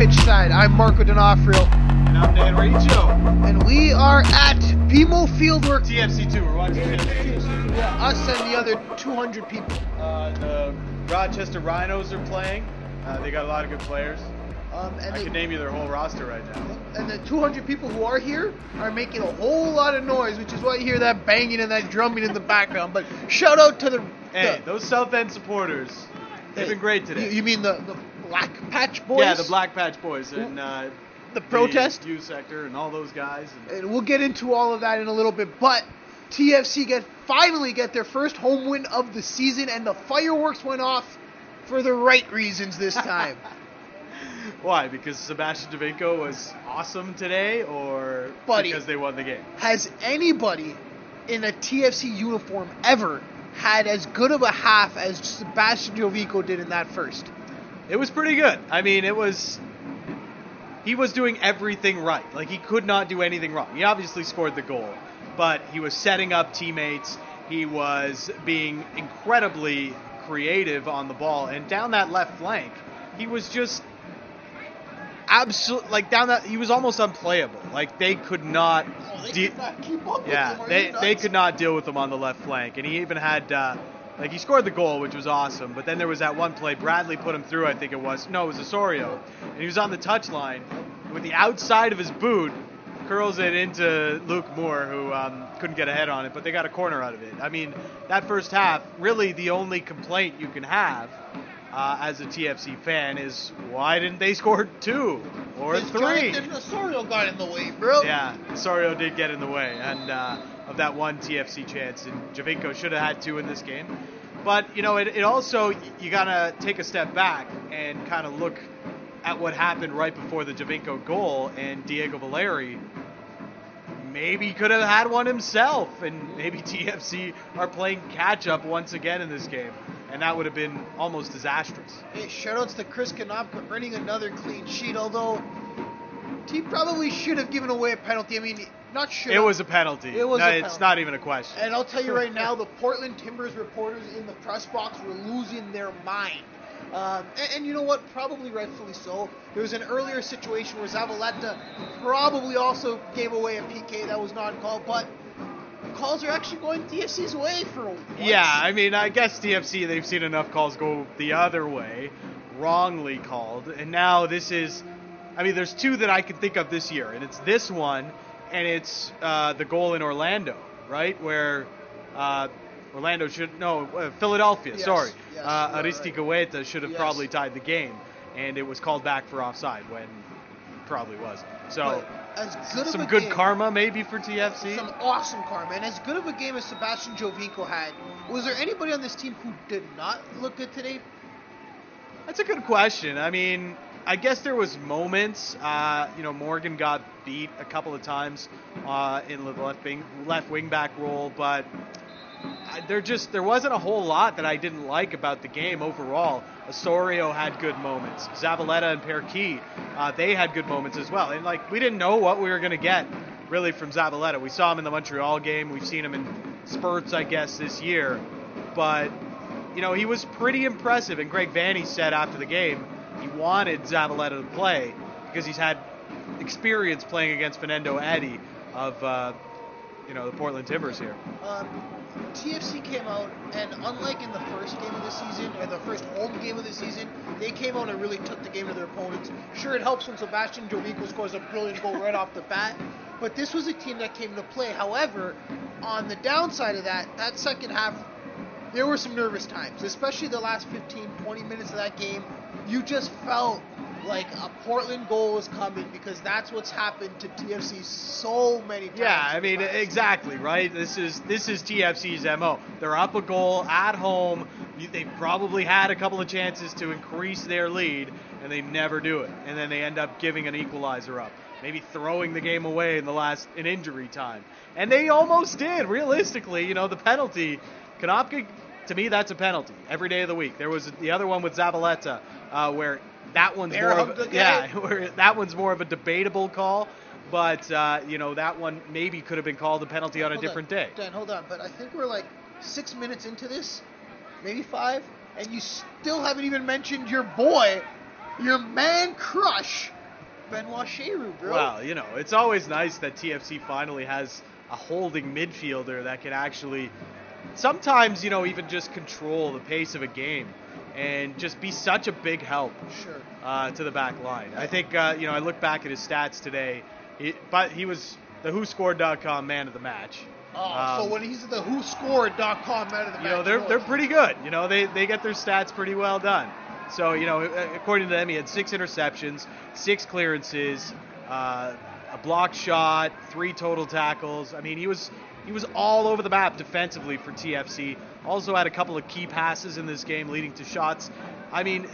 Pitchside. I'm Marco D'Onofrio. And I'm Dan Riccio. And we are at BMO Fieldwork. TFC2, we're watching TFC2. Yeah, us and the other 200 people. The Rochester Rhinos are playing. They got a lot of good players. I can name you their whole roster right now. And the 200 people who are here are making a whole lot of noise, which is why you hear that banging and that drumming in the background. But shout out to those South End supporters. They've been great today. You mean the Black Patch Boys? Yeah, the Black Patch Boys. And the protest? The youth sector and all those guys. And we'll get into all of that in a little bit. But TFC finally get their first home win of the season, and the fireworks went off for the right reasons this time. Why? Because Sebastian Giovinco was awesome today, or because they won the game? Has anybody in a TFC uniform ever had as good of a half as Sebastian Giovinco did in that first? It was pretty good. I mean, he was doing everything right. Like, he could not do anything wrong. He obviously scored the goal, but he was setting up teammates. He was being incredibly creative on the ball, and down that left flank, he was just he was almost unplayable. Like, they could not could not keep up with him. They could not deal with him on the left flank. And he even had he scored the goal, which was awesome, but then there was that one play Bradley put him through, I think it was. No, it was Osorio. And he was on the touchline with the outside of his boot, curls it into Luke Moore, who couldn't get a head on it, but they got a corner out of it. I mean, that first half, really the only complaint you can have as a TFC fan is, why didn't they score 2 or 3? Osorio got in the way, bro. Yeah, Osorio did get in the way and of that one TFC chance, and Giovinco should have had 2 in this game. But, it also, you got to take a step back and kind of look at what happened right before the Giovinco goal, and Diego Valeri maybe could have had one himself, and maybe TFC are playing catch-up once again in this game. And that would have been almost disastrous. Hey, shoutouts to Chris Konopka earning another clean sheet, although he probably should have given away a penalty. I mean, not should. It was a penalty. It's not even a question. And I'll tell you right now, the Portland Timbers reporters in the press box were losing their mind. And you know what? Probably rightfully so. There was an earlier situation where Zavaleta probably also gave away a PK that was not called, but calls are actually going TFC's way for once. Yeah, I mean, I guess TFC, they've seen enough calls go the other way, wrongly called, and now this is, there's 2 that I can think of this year, and it's this one, and it's the goal in Orlando, right, where Philadelphia, yes, sorry. Yes, Aristi Goeta should have probably tied the game, and it was called back for offside when it probably wasn't. So, some good karma maybe for TFC. Some awesome karma. And as good of a game as Sebastian Giovinco had, was there anybody on this team who did not look good today? That's a good question. I mean, I guess there was moments. Morgan got beat a couple of times in the left wing back role, but there wasn't a whole lot that I didn't like about the game overall. Osorio had good moments. Zavaleta and Perquis, they had good moments as well. And we didn't know what we were going to get really from Zavaleta. We saw him in the Montreal game. We've seen him in spurts, I guess, this year. But he was pretty impressive. And Greg Vanney said after the game he wanted Zavaleta to play because he's had experience playing against Fernando Adi of the Portland Timbers here. TFC came out, and unlike in the first game of the season, or the first home game of the season, they came out and really took the game to their opponents. Sure, it helps when Sebastian Giovinco scores a brilliant goal right off the bat, but this was a team that came to play. However, on the downside of that second half, there were some nervous times, especially the last 15, 20 minutes of that game. You just felt like a Portland goal was coming because that's what's happened to TFC so many times. Yeah, exactly, right? This is TFC's MO. They're up a goal at home. They probably had a couple of chances to increase their lead, and they never do it. And then they end up giving an equalizer up, maybe throwing the game away in injury time. And they almost did, realistically. The penalty, Konopka, to me, that's a penalty every day of the week. There was the other one with Zavaleta where that one's that one's more of a debatable call, but that one maybe could have been called a penalty on a different day. Dan, hold on, but I think we're 6 minutes into this, maybe 5, and you still haven't even mentioned your boy, your man crush, Benoit Cheyrou, bro. Well, you know, it's always nice that TFC finally has a holding midfielder that can actually sometimes, you know, even just control the pace of a game and just be such a big help to the back line. I think, you know, I look back at his stats today, but he was the WhoScored.com man of the match. So when he's the WhoScored.com man of the match, you know, they're pretty good. You know, they get their stats pretty well done. So, you know, according to them, he had 6 interceptions, 6 clearances, a blocked shot, 3 total tackles. I mean, he was all over the map defensively for TFC. Also had a couple of key passes in this game leading to shots. I mean,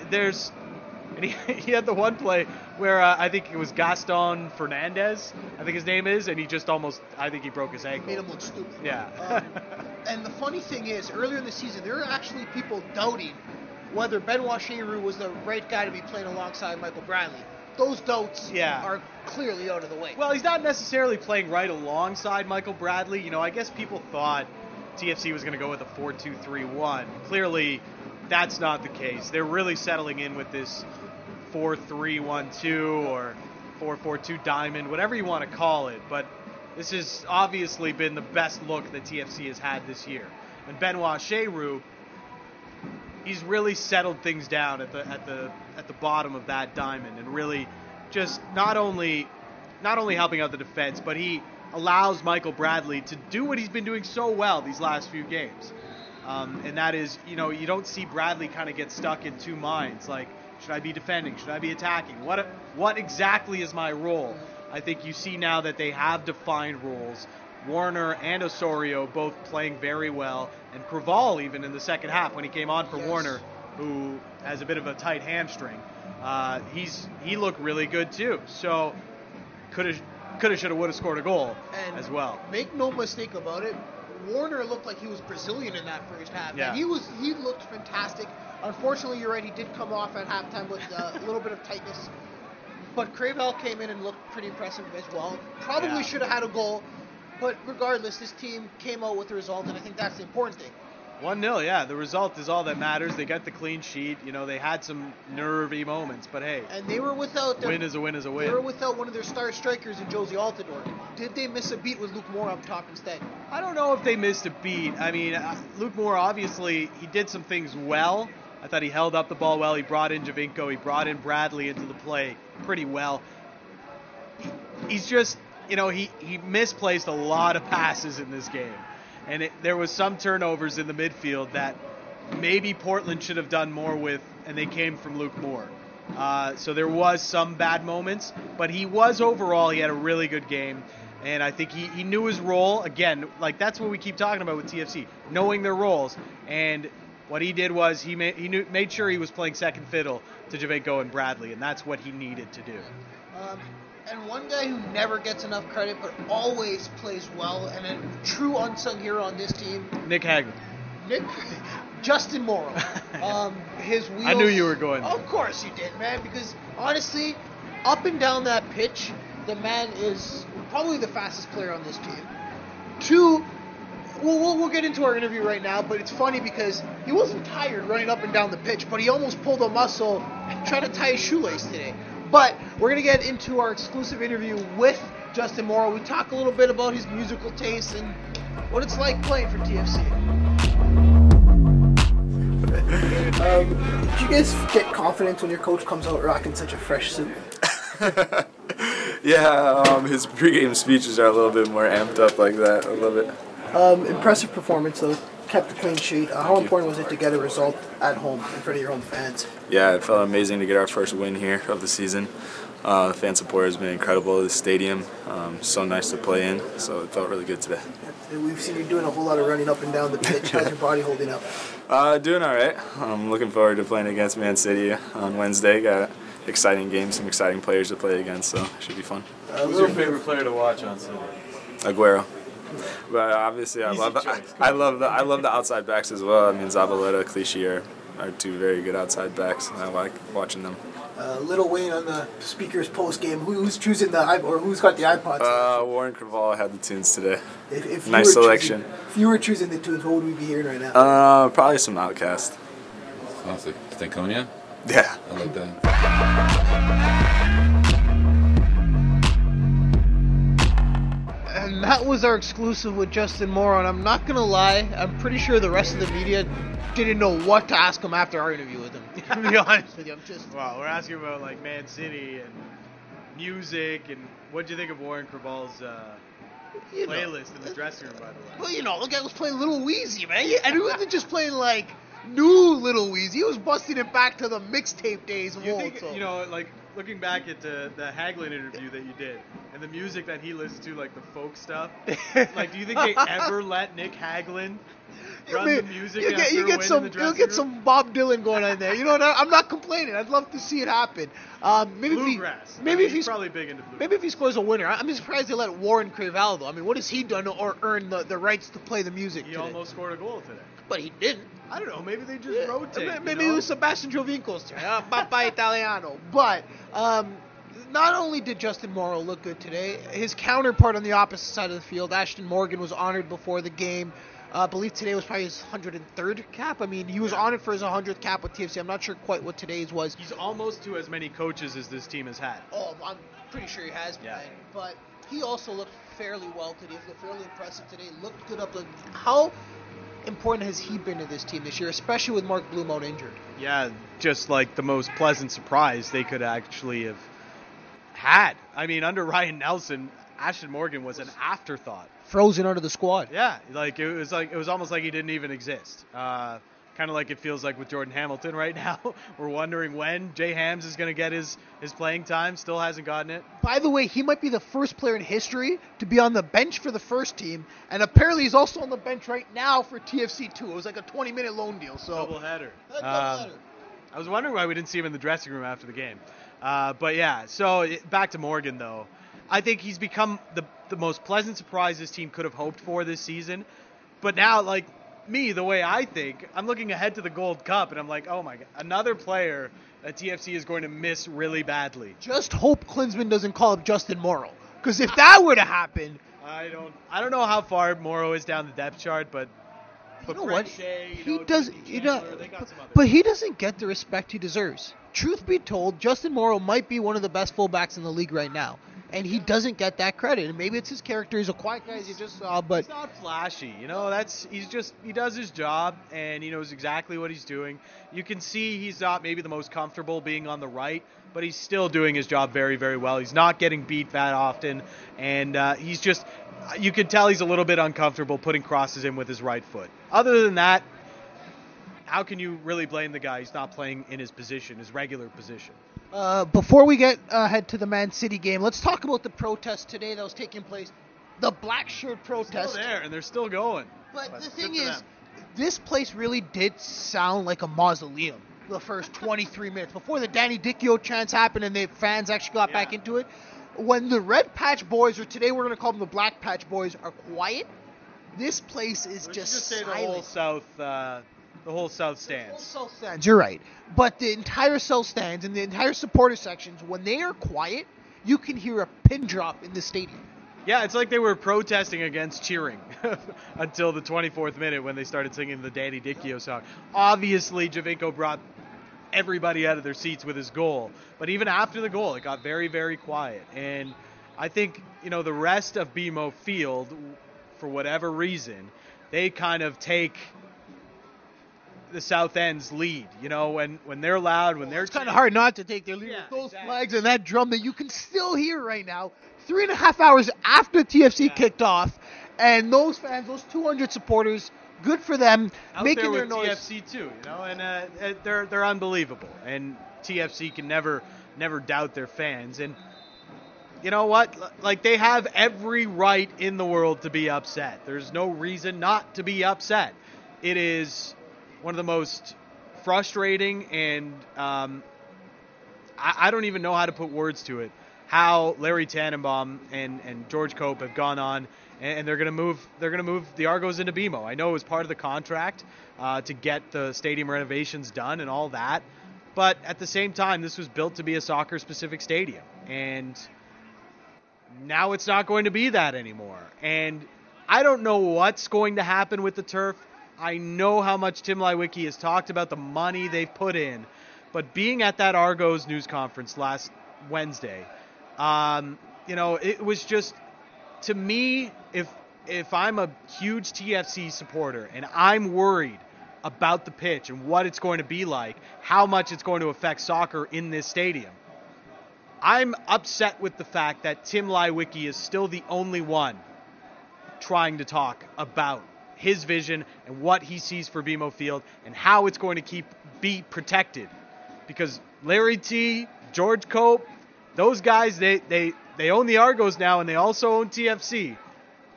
he had the one play where I think it was Gaston Fernandez, I think his name is, and he just I think he broke his ankle. Made him look stupid. Yeah. And the funny thing is, earlier in the season, there were actually people doubting whether Benoit Cheyrou was the right guy to be playing alongside Michael Bradley. Those doubts are clearly out of the way. Well, he's not necessarily playing right alongside Michael Bradley. You know, I guess people thought TFC was going to go with a 4-2-3-1. Clearly, that's not the case. They're really settling in with this 4-3-1-2 or 4-4-2 diamond, whatever you want to call it. But this has obviously been the best look that TFC has had this year. And Benoit Cheyrou, he's really settled things down at the bottom of that diamond and really just not only helping out the defense, but he allows Michael Bradley to do what he's been doing so well these last few games. And that is, you know, you don't see Bradley kind of get stuck in two minds, like, should I be defending? Should I be attacking? What exactly is my role? I think you see now that they have defined roles. Warner and Osorio both playing very well, and Craval even in the second half when he came on for Warner, who has a bit of a tight hamstring. He looked really good too. So coulda, shoulda, woulda scored a goal as well. Make no mistake about it, Warner looked like he was Brazilian in that first half. Yeah. And he looked fantastic. Unfortunately, you're right, he did come off at halftime with a little bit of tightness. But Craval came in and looked pretty impressive as well. Probably should have had a goal. But regardless, this team came out with the result, and I think that's the important thing. 1-0, yeah. The result is all that matters. They got the clean sheet. You know, they had some nervy moments, but hey. And they were without win is a win is a win. They were without one of their star strikers in Josie Altidore. Did they miss a beat with Luke Moore up top instead? I don't know if they missed a beat. I mean, Luke Moore, obviously, he did some things well. I thought he held up the ball well. He brought in Giovinco. He brought in Bradley into the play pretty well. He's just, you know, he misplaced a lot of passes in this game. And there was some turnovers in the midfield that maybe Portland should have done more with, and they came from Luke Moore. So there was some bad moments, but he had a really good game. And I think he knew his role. Again, like that's what we keep talking about with TFC, knowing their roles. And what he did was he made sure he was playing second fiddle to Giovinco and Bradley, and that's what he needed to do. And one guy who never gets enough credit but always plays well, and a true unsung hero on this team, Nick Hagler. Justin Morrrow. His wheels. I knew you were going there. Of course you did, man, because honestly, up and down that pitch, the man is probably the fastest player on this team. Two, we'll get into our interview right now, but it's funny because he wasn't tired running up and down the pitch, but he almost pulled a muscle trying to tie his shoelace today. But we're going to get into our exclusive interview with Justin Morrrow. We talk a little bit about his musical tastes and what it's like playing for TFC. Did you guys get confidence when your coach comes out rocking such a fresh suit? Yeah, his pregame speeches are a little bit more amped up like that. I love it. Impressive performance, though. Kept a clean sheet. How important was it to get a result at home in front of your home fans? Yeah, it felt amazing to get our first win here of the season. The fan support has been incredible. The stadium, so nice to play in. So it felt really good today. We've seen you doing a whole lot of running up and down the pitch. How's your body holding up? Doing all right. I'm looking forward to playing against ManCity on Wednesday. Got exciting games, some exciting players to play against, so it should be fun. Who's your favorite player to watch on Sunday? Aguero. But obviously, I love the outside backs as well. I mean, Zabaleta, Clichy are two very good outside backs. I like watching them. Lil Wayne on the speakers post game. Who's choosing who's got the iPods? Warren Craval had the tunes today. If nice selection. If you were choosing the tunes, what would we be hearing right now? Probably some Outkast. Classic. Stankonia? Yeah. I like that. And that was our exclusive with Justin Morrrow. And I'm not going to lie, I'm pretty sure the rest of the media didn't know what to ask him after our interview with him. To be honest with you, Well, we're asking about like ManCity and music, and what do you think of Warren Krabal's playlist in the dressing room, by the way? Well, the guy was playing Little Weezy, man. And he wasn't just playing like new Little Weezy. He was busting it back to the mixtape days of old. Like looking back at the Hagelin interview that you did, and the music that he listened to, like the folk stuff. Like, do you think they ever let Nick Hagelin run the music you get in the dressing room? some Bob Dylan going on there. I'm not complaining. I'd love to see it happen. Bluegrass. He's probably big into bluegrass. Maybe if he scores a winner. I'm surprised they let Warren Crevaldo. I mean, what has he done or earned the rights to play the music He today? almost scored a goal today. But he didn't. I don't know. Maybe they just rotate. Maybe it was Sebastian Giovinco's turn. Papa Italiano. But not only did Justin Morrrow look good today, his counterpart on the opposite side of the field, Ashton Morgan, was honored before the game. I believe today was probably his 103rd cap. I mean, he was honored for his 100th cap with TFC. I'm not sure quite what today's was. He's almost to as many coaches as this team has had. Oh, I'm pretty sure he has been. Yeah. But he also looked fairly well today. He looked fairly impressive today. Looked good up. How important has he been to this team this year, especially with Mark Bloom out injured? Yeah, just like the most pleasant surprise they could actually have had. I mean, under Ryan Nelson, Ashton Morgan was an afterthought. Frozen under the squad. Yeah, it was almost like he didn't even exist. Kind of like it feels like with Jordan Hamilton right now. We're wondering when Jay Hams is going to get his playing time. Still hasn't gotten it. By the way, he might be the first player in history to be on the bench for the first team, and apparently he's also on the bench right now for TFC 2. It was like a 20-minute loan deal. So Doubleheader. Doubleheader. I was wondering why we didn't see him in the dressing room after the game. But yeah, so back to Morgan, though. I think he's become the most pleasant surprise this team could have hoped for this season. But now, like me, the way I think, I'm looking ahead to the Gold Cup, and I'm like, oh my God, another player that TFC is going to miss really badly. Just hope Klinsmann doesn't call up Justin Morrrow, because if that were to happen, I don't know how far Morrow is down the depth chart, but you know what? Shea, he does, they got some but he doesn't get the respect he deserves. Truth be told, Justin Morrrow might be one of the best fullbacks in the league right now. And he doesn't get that credit. And maybe it's his character. He's a quiet guy, as you just saw. But he's not flashy. He does his job, and he knows exactly what he's doing. You can see he's not maybe the most comfortable being on the right, but he's still doing his job very, very well. He's not getting beat that often, and you can tell he's a little bit uncomfortable putting crosses in with his right foot. Other than that, how can you really blame the guy? He's not playing in his position, his regular position. Before we get head to the ManCity game, let's talk about the protest today that was taking place. The black shirt protest. Still there, and they're still going. But the thing is, this place really did sound like a mausoleum the first 23 minutes. Before the Danny Dichio chants happened and the fans actually got back into it. When the Red Patch Boys, or today we're going to call them the Black Patch Boys, are quiet, this place is just silent. The whole South stands. The whole South stands, you're right. But the entire South stands and the entire supporter sections, when they are quiet, you can hear a pin drop in the stadium. Yeah, it's like they were protesting against cheering until the 24th minute when they started singing the Danny Dichio song. Obviously, Giovinco brought everybody out of their seats with his goal. But even after the goal, it got very, very quiet. And I think, the rest of BMO Field, for whatever reason, they kind of take the South End's lead, when they're loud, when they're... It's kind of hard not to take their lead with those flags and that drum that you can still hear right now, 3.5 hours after TFC kicked off, and those fans, those 200 supporters, good for them, out making there their with noise. TFC too, and they're unbelievable, and TFC can never doubt their fans, and you know what? Like, they have every right in the world to be upset. There's no reason not to be upset. It is one of the most frustrating and I don't even know how to put words to it, how Larry Tannenbaum and George Cope have gone on and they're going to move the Argos into BMO. I know it was part of the contract to get the stadium renovations done and all that, but at the same time, this was built to be a soccer-specific stadium, and now it's not going to be that anymore. And I don't know what's going to happen with the turf. I know how much Tim Lewicki has talked about the money they've put in, but being at that Argos news conference last Wednesday, it was just to me, if I'm a huge TFC supporter and I'm worried about the pitch and what it's going to be like, how much it's going to affect soccer in this stadium, I'm upset with the fact that Tim Leiweke is still the only one trying to talk about his vision and what he sees for BMO Field and how it's going to be protected. Because Larry T, George Cope, those guys, they own the Argos now, and they also own TFC.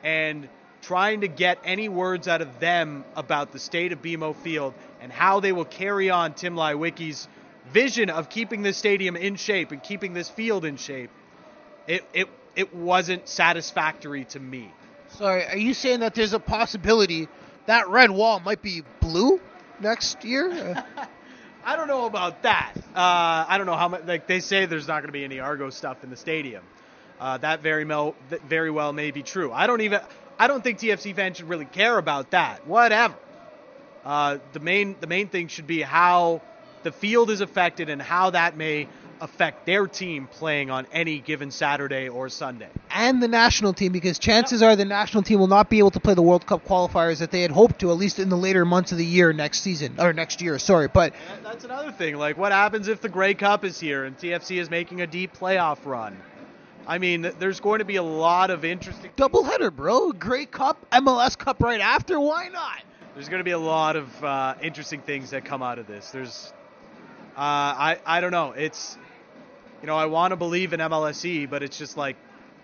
And trying to get any words out of them about the state of BMO Field and how they will carry on Tim Leiweke's vision of keeping this stadium in shape and keeping this field in shape, it wasn't satisfactory to me. Sorry, are you saying that there's a possibility that red wall might be blue next year? I don't know about that. I don't know how much. Like they say, there's not going to be any Argo stuff in the stadium. That very well may be true. I don't think TFC fans should really care about that. Whatever. The main thing should be how the field is affected and how that may affect their team playing on any given Saturday or Sunday. And the national team, because chances are the national team will not be able to play the World Cup qualifiers that they had hoped to, at least in the later months of the year next year. But that's another thing. Like, what happens if the Grey Cup is here and TFC is making a deep playoff run? I mean, there's going to be a lot of interesting... Doubleheader, bro. Grey Cup, MLS Cup right after. Why not? There's going to be a lot of interesting things that come out of this. There's... I don't know. It's... I want to believe in MLSE, but it's just like...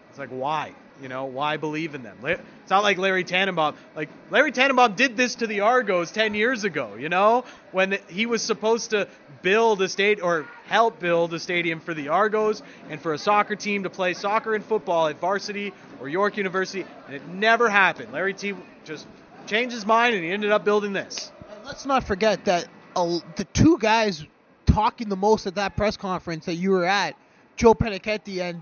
It's like, why? Why believe in them? It's not like Larry Tannenbaum. Like, Larry Tannenbaum did this to the Argos 10 years ago, when he was supposed to build a help build a stadium for the Argos and for a soccer team to play soccer and football at varsity or York University, and it never happened. Larry T just changed his mind, and he ended up building this. And let's not forget that the two guys talking the most at that press conference that you were at, Joe Penichetti and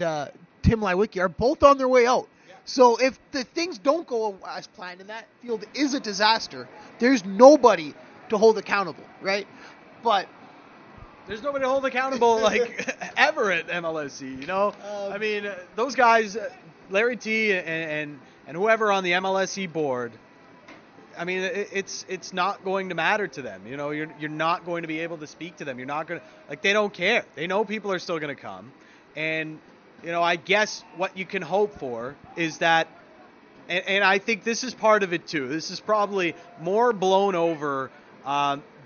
Tim Leiweke, are both on their way out. Yeah. So if the things don't go as planned and that field is a disaster, there's nobody to hold accountable, right? But there's nobody to hold accountable ever at MLSE, I mean, those guys, Larry T and whoever on the MLSE board, I mean, it's not going to matter to them. You're not going to be able to speak to them. You're not going to, they don't care. They know people are still going to come. And, I guess what you can hope for is that, and I think this is part of it too. This is probably more blown over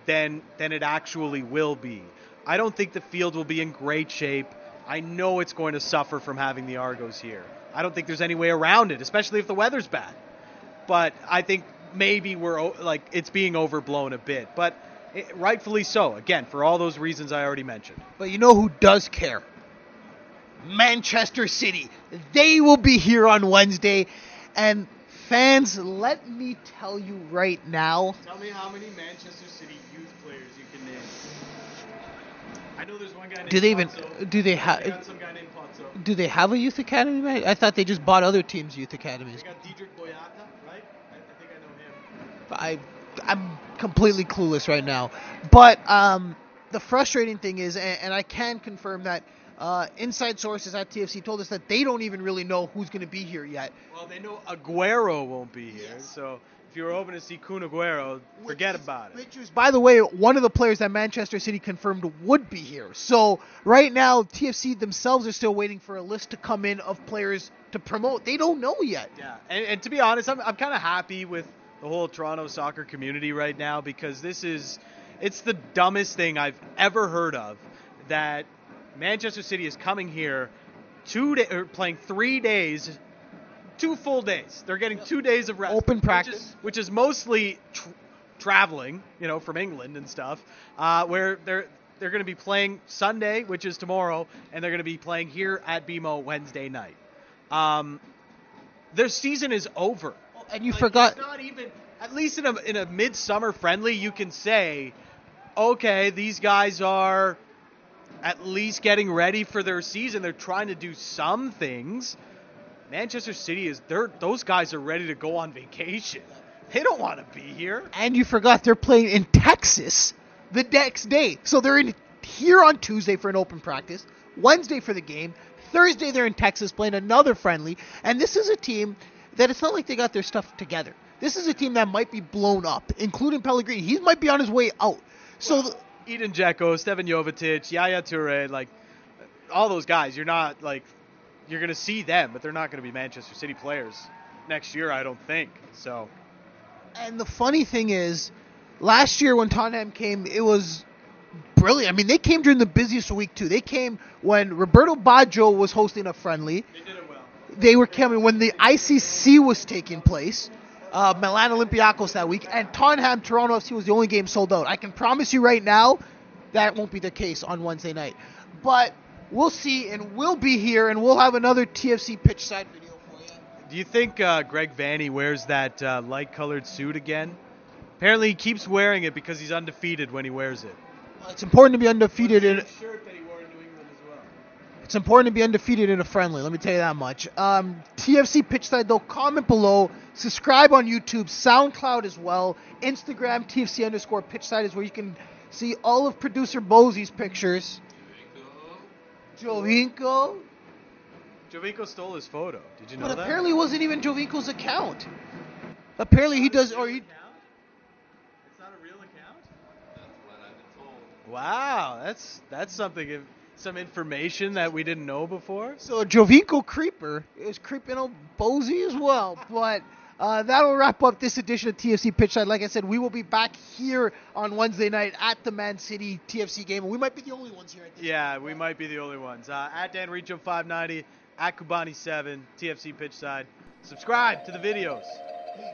than it actually will be. I don't think the field will be in great shape. I know it's going to suffer from having the Argos here. I don't think there's any way around it, especially if the weather's bad. But I think maybe it's being overblown a bit. But rightfully so, again, for all those reasons I already mentioned. But you know who does care? Manchester City. They will be here on Wednesday. And fans, let me tell you right now. Tell me how many Manchester City youth players you can name. I know there's one guy named Pozzo. Do they have a youth academy, man? I thought they just bought other teams' youth academies. They got Diedrich Boyata, right? I think I know him. I'm completely clueless right now. But the frustrating thing is, and I can confirm that inside sources at TFC told us that they don't even really know who's going to be here yet. Well, they know Aguero won't be here, yes. So if you were hoping to see Kun Aguero, forget about it. Which is, by the way, one of the players that Manchester City confirmed would be here. So right now, TFC themselves are still waiting for a list to come in of players to promote. They don't know yet. Yeah, and to be honest, I'm kind of happy with the whole Toronto soccer community right now, because it's the dumbest thing I've ever heard of, that Manchester City is coming here playing 3 days, 2 full days. They're getting 2 days of rest. Open practice. Which is mostly traveling, from England and stuff, where they're going to be playing Sunday, which is tomorrow, and they're going to be playing here at BMO Wednesday night. Their season is over. And you forgot. It's not even, at least in a midsummer friendly, you can say, okay, these guys are at least getting ready for their season. They're trying to do some things. Manchester City those guys are ready to go on vacation. They don't want to be here. And you forgot they're playing in Texas the next day. So they're here on Tuesday for an open practice, Wednesday for the game, Thursday, they're in Texas playing another friendly. And this is a team that it's not like they got their stuff together. This is a team that might be blown up, including Pellegrini. He might be on his way out. So Edin Dzeko, Stevan Jovetic, Yaya Toure, like all those guys, you're going to see them, but they're not going to be Manchester City players next year, I don't think. So. And the funny thing is, last year when Tottenham came, it was brilliant. I mean, they came during the busiest week, too. They came when Roberto Baggio was hosting a friendly. They did it well. They were coming when the ICC was taking place, Milan Olympiacos that week, and Tottenham Toronto FC was the only game sold out. I can promise you right now that won't be the case on Wednesday night. But we'll see, and we'll be here, and we'll have another TFC Pitchside video for you. Do you think Greg Vanney wears that light-colored suit again? Apparently he keeps wearing it because he's undefeated when he wears it. Well, it's important to be undefeated in. Shirt that he wore in New England as well. It's important to be undefeated in a friendly, let me tell you that much. TFC Pitchside, though, comment below. Subscribe on YouTube, SoundCloud as well. Instagram, TFC_Pitchside is where you can see all of producer Bosey's pictures. Giovinco. Giovinco stole his photo. Did you know But that? apparently it wasn't even Giovinco's account. Apparently he does, or he... It's not a real account? That's what I've been told. Wow, that's something, some information that we didn't know before. So a Giovinco creeper is creeping on Bosey as well. But that'll wrap up this edition of TFC Pitchside. Like I said, we will be back here on Wednesday night at the ManCity TFC game. And we might be the only ones here at this Yeah, we might be the only ones. At DanRicho590, at Kubani7, TFC Pitchside. Subscribe to the videos. Peace.